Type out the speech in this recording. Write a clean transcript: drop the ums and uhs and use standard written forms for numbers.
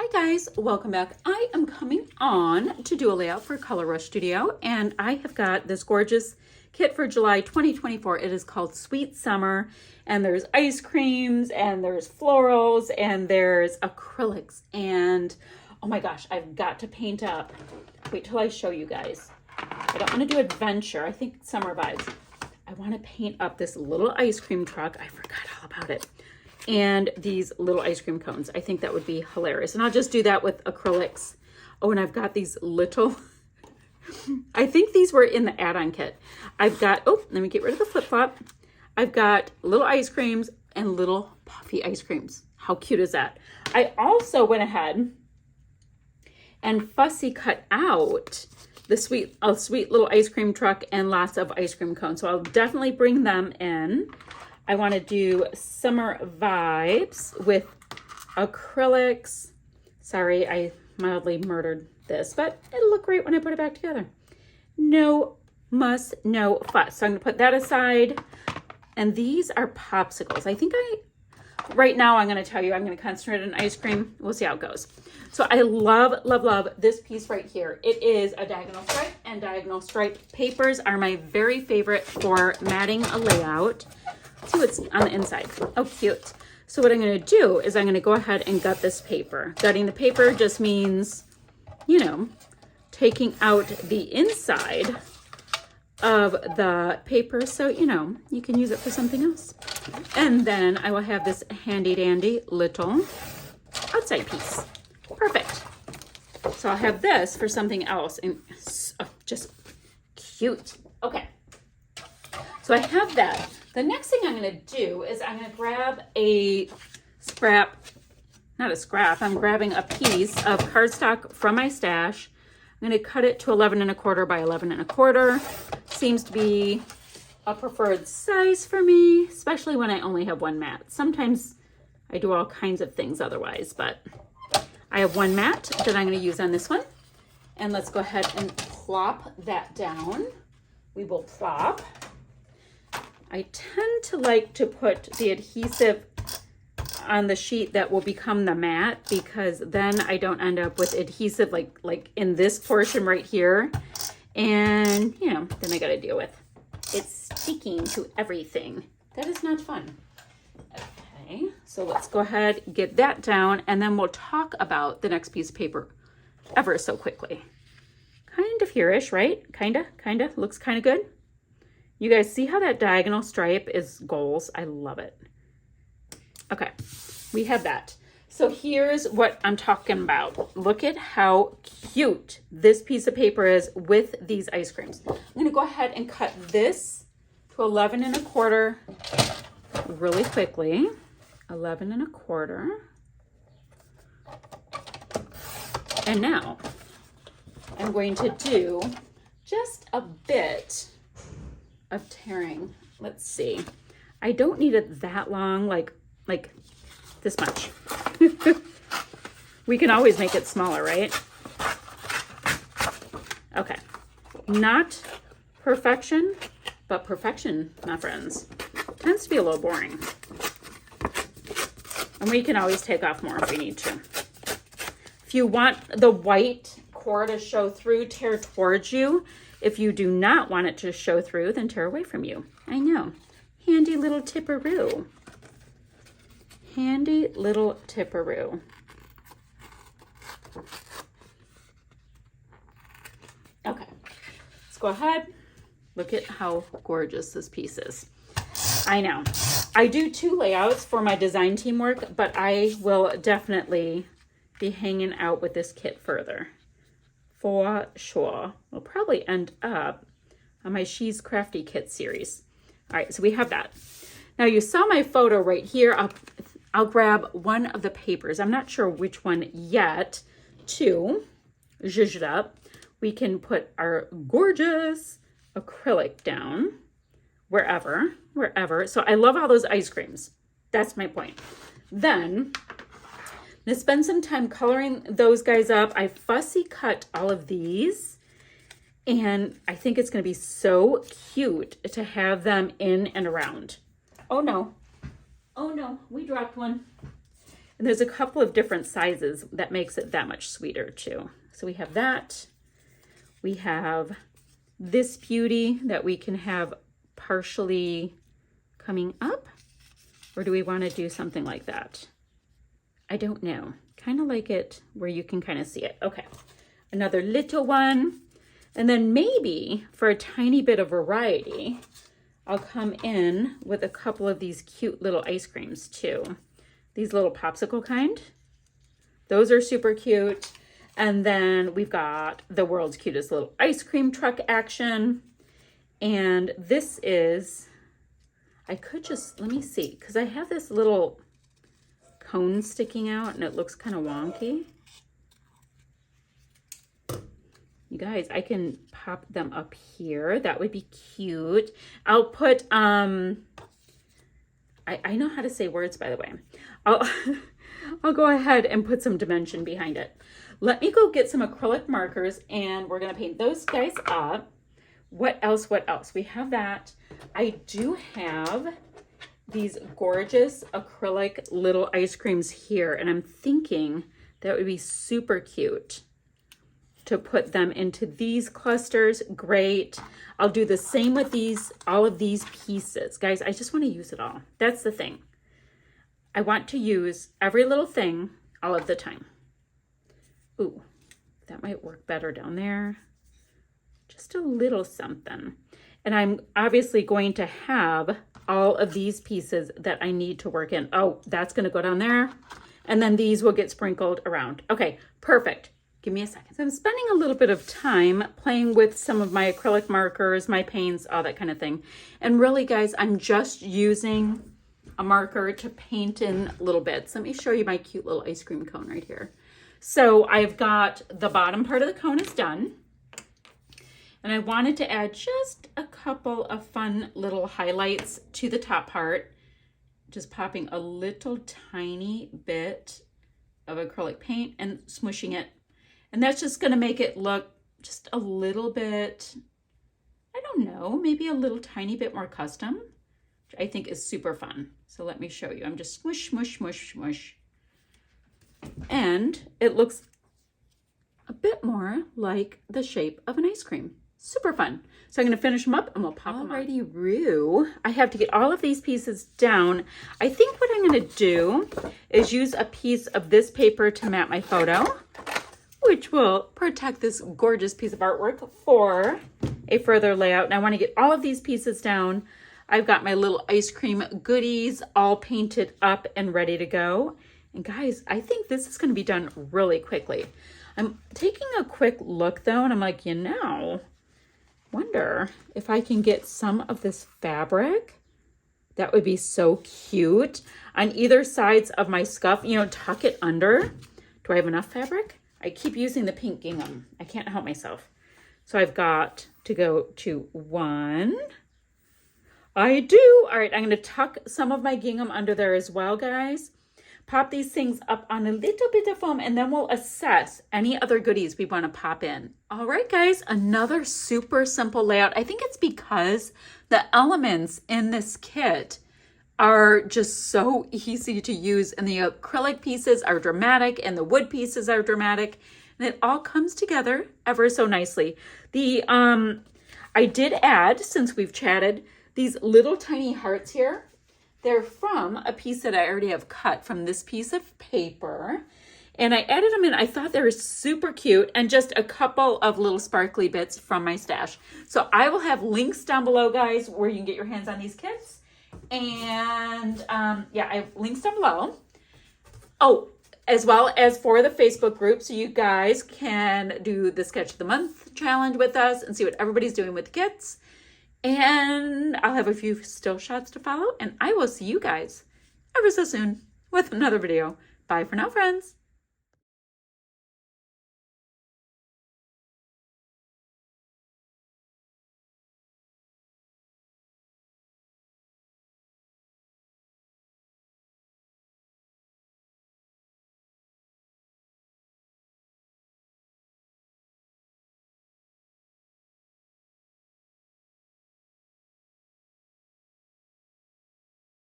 Hi guys, welcome back. I am coming on to do a layout for Color Rush Studio, and I have got this gorgeous kit for July 2024. It is called Sweet Summer, and there's ice creams, and there's florals, and there's acrylics, and oh my gosh, I've got to paint up. Wait till I show you guys. I don't want to do adventure. I think summer vibes. I want to paint up this little ice cream truck. I forgot all about it. And these little ice cream cones. I think that would be hilarious. And I'll just do that with acrylics. Oh, and I've got these little, I think these were in the add-on kit. I've got, oh, let me get rid of the flip-flop. I've got little ice creams and little puffy ice creams. How cute is that? I also went ahead and fussy cut out the sweet little ice cream truck and lots of ice cream cones. So I'll definitely bring them in. I want to do summer vibes with acrylics. Sorry, I mildly murdered this, but it'll look great when I put it back together. No muss, no fuss. So I'm going to put that aside. And these are popsicles. I think right now I'm going to tell you I'm going to concentrate on ice cream. We'll see how it goes. So I love, love, love this piece right here. It is a diagonal stripe, and diagonal stripe papers are my very favorite for matting a layout. See what's on the inside. Oh, cute. So what I'm going to do is I'm going to go ahead and gut this paper. Gutting the paper just means, you know, taking out the inside of the paper so, you know, you can use it for something else. And then I will have this handy dandy little outside piece. Perfect. So I'll have this for something else, and just cute. Okay. So I have that. The next thing I'm going to do is I'm going to grab a scrap, not a scrap, I'm grabbing a piece of cardstock from my stash. I'm going to cut it to 11 1/4 by 11 1/4. Seems to be a preferred size for me, especially when I only have one mat. Sometimes I do all kinds of things otherwise, but I have one mat that I'm going to use on this one. And let's go ahead and plop that down. We will plop. I tend to like to put the adhesive on the sheet that will become the mat, because then I don't end up with adhesive like in this portion right here. And, you know, then I got to deal with it sticking to everything. That is not fun. Okay, so let's go ahead, get that down, and then we'll talk about the next piece of paper ever so quickly. Kind of here-ish, right? Kind of. Looks kind of good. You guys see how that diagonal stripe is goals? I love it. Okay, we have that. So here's what I'm talking about. Look at how cute this piece of paper is with these ice creams. I'm gonna go ahead and cut this to 11 1/4 really quickly. 11 1/4. And now I'm going to do just a bit of tearing. Let's see. I don't need it that long, like this much. We can always make it smaller, right? Okay. Not perfection, but perfection, my friends, tends to be a little boring. And we can always take off more if we need to. If you want the white core to show through, tear towards you. If you do not want it to show through, then tear away from you. I know. Handy little tipperoo. Handy little tipperoo. Okay. Let's go ahead. Look at how gorgeous this piece is. I know. I do 2 layouts for my design team work, but I will definitely be hanging out with this kit further. For sure. We'll probably end up on my She's Crafty Kit series. All right, so we have that. Now you saw my photo right here. I'll grab one of the papers. I'm not sure which one yet to zhuzh it up. We can put our gorgeous acrylic down wherever. So I love all those ice creams. That's my point. Then I'm gonna spend some time coloring those guys up. I fussy cut all of these, and I think it's gonna be so cute to have them in and around. Oh no, we dropped one. And there's a couple of different sizes that makes it that much sweeter too. So we have that. We have this beauty that we can have partially coming up. Or do we want to do something like that? I don't know. Kind of like it where you can kind of see it. Okay, another little one. And then maybe for a tiny bit of variety, I'll come in with a couple of these cute little ice creams too. These little popsicle kind. Those are super cute. And then we've got the world's cutest little ice cream truck action. And this is, I could just, let me see, because I have this little cone sticking out and it looks kind of wonky. You guys, I can pop them up here. That would be cute. I'll put, I know how to say words, by the way. I'll go ahead and put some dimension behind it. Let me go get some acrylic markers and we're going to paint those guys up. What else? What else? We have that. I do have these gorgeous acrylic little ice creams here, and I'm thinking that would be super cute to put them into these clusters. Great. I'll do the same with these, all of these pieces. Guys, I just want to use it all. That's the thing. I want to use every little thing all of the time. Ooh, that might work better down there. Just a little something. And I'm obviously going to have all of these pieces that I need to work in. Oh, that's going to go down there. And then these will get sprinkled around. Okay, perfect. Give me a second. So I'm spending a little bit of time playing with some of my acrylic markers, my paints, all that kind of thing. And really, guys, I'm just using a marker to paint in little bits. Let me show you my cute little ice cream cone right here. So I've got the bottom part of the cone is done. And I wanted to add just a couple of fun little highlights to the top part. Just popping a little tiny bit of acrylic paint and smushing it. And that's just going to make it look just a little bit, I don't know, maybe a little tiny bit more custom, which I think is super fun. So let me show you. I'm just smush, smush, smush, smush. And it looks a bit more like the shape of an ice cream. Super fun. So I'm going to finish them up and we'll pop them on. Alrighty, Roo. I have to get all of these pieces down. I think what I'm going to do is use a piece of this paper to map my photo, which will protect this gorgeous piece of artwork for a further layout. And I want to get all of these pieces down. I've got my little ice cream goodies all painted up and ready to go. And guys, I think this is going to be done really quickly. I'm taking a quick look though, and I'm like, wonder if I can get some of this fabric. That would be so cute. On either sides of my scuff, tuck it under. Do I have enough fabric? I keep using the pink gingham. I can't help myself. So I've got to go to 1. I do. All right, I'm going to tuck some of my gingham under there as well, guys. Pop these things up on a little bit of foam, and then we'll assess any other goodies we want to pop in. All right, guys, another super simple layout. I think it's because the elements in this kit are just so easy to use, and the acrylic pieces are dramatic and the wood pieces are dramatic, and it all comes together ever so nicely. I did add, since we've chatted, these little tiny hearts here. They're from a piece that I already have cut from this piece of paper. And I added them in. I thought they were super cute, and just a couple of little sparkly bits from my stash. So I will have links down below, guys, where you can get your hands on these kits. And yeah, I have links down below. Oh, as well as for the Facebook group, so you guys can do the Sketch of the Month challenge with us and see what everybody's doing with the kits. And I'll have a few still shots to follow, and I will see you guys ever so soon with another video. Bye for now, friends.